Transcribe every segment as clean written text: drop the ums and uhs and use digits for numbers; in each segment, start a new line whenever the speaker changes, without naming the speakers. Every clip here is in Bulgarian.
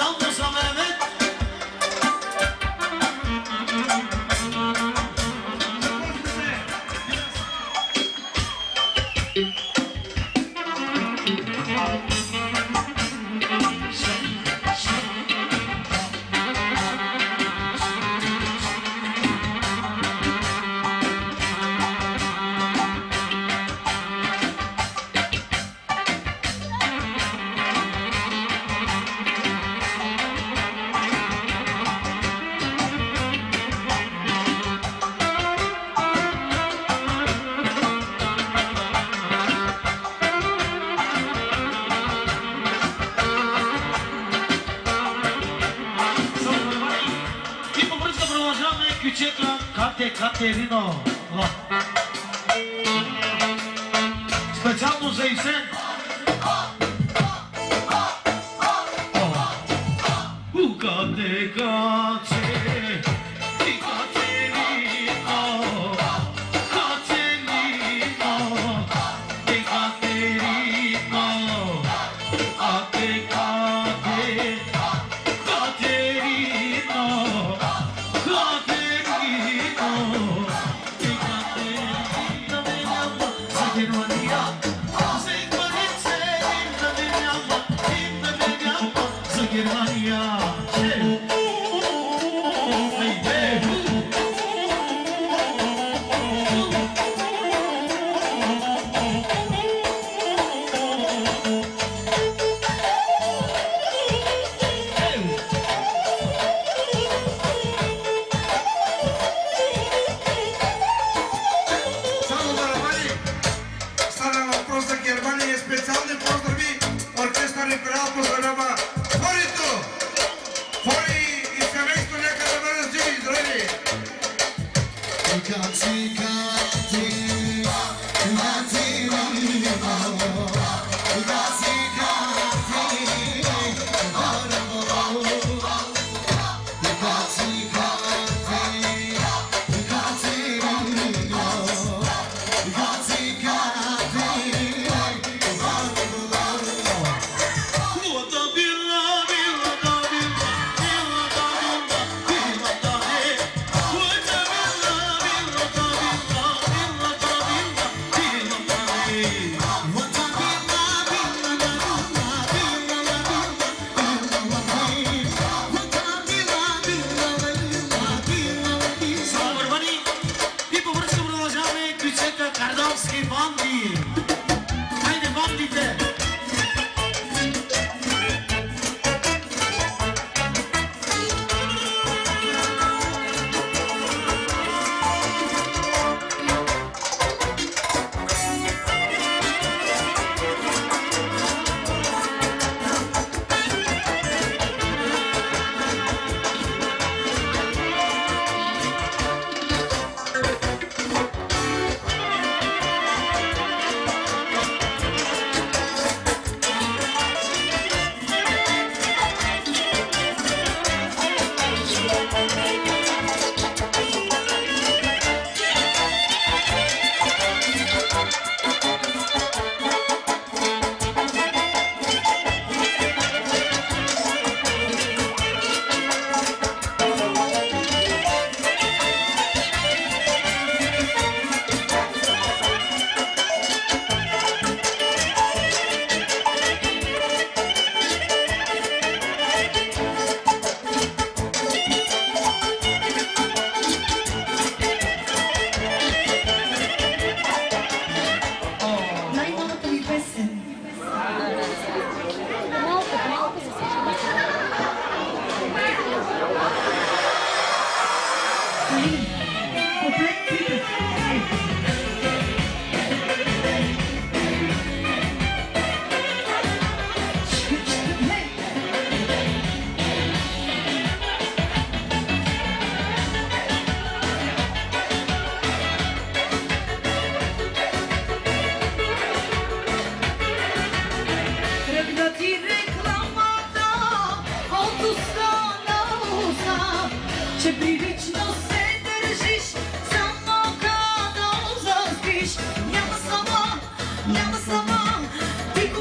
Специално за Мехмет.
Катерино. Специално за Исен.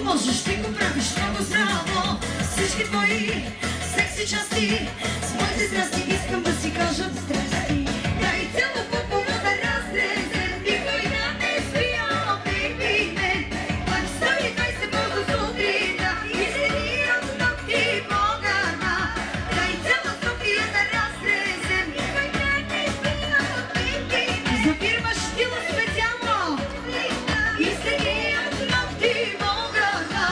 Можеш, ти го правиш много здраво. Всички твои
здрасти. С моите здрасти искам да си кажа здрасти. Дай цяло по-пълно да разрезем. Никой да не спия, бейби, мен. Пак стави 20 бързо сутрина и седи от ногти Богана. Дай цяла София да разрезем. Никой да не спия, бейби, мен. За фирма Штила специално и седи от ногти Богана.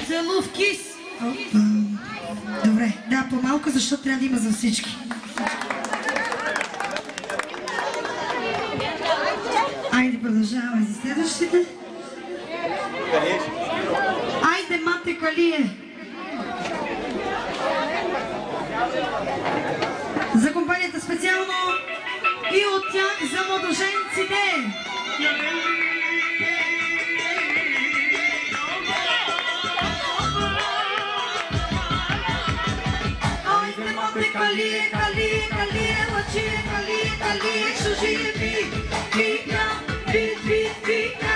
Целувки. Добре, да, по-малко, защото трябва да има за всички. Айде, продължаваме за следващите. Айде, мате Калие. За компанията специално и от тях за младоженците. Калие, калие, калие, лъчи, калие, калие, шужи, би, би, би, би, би,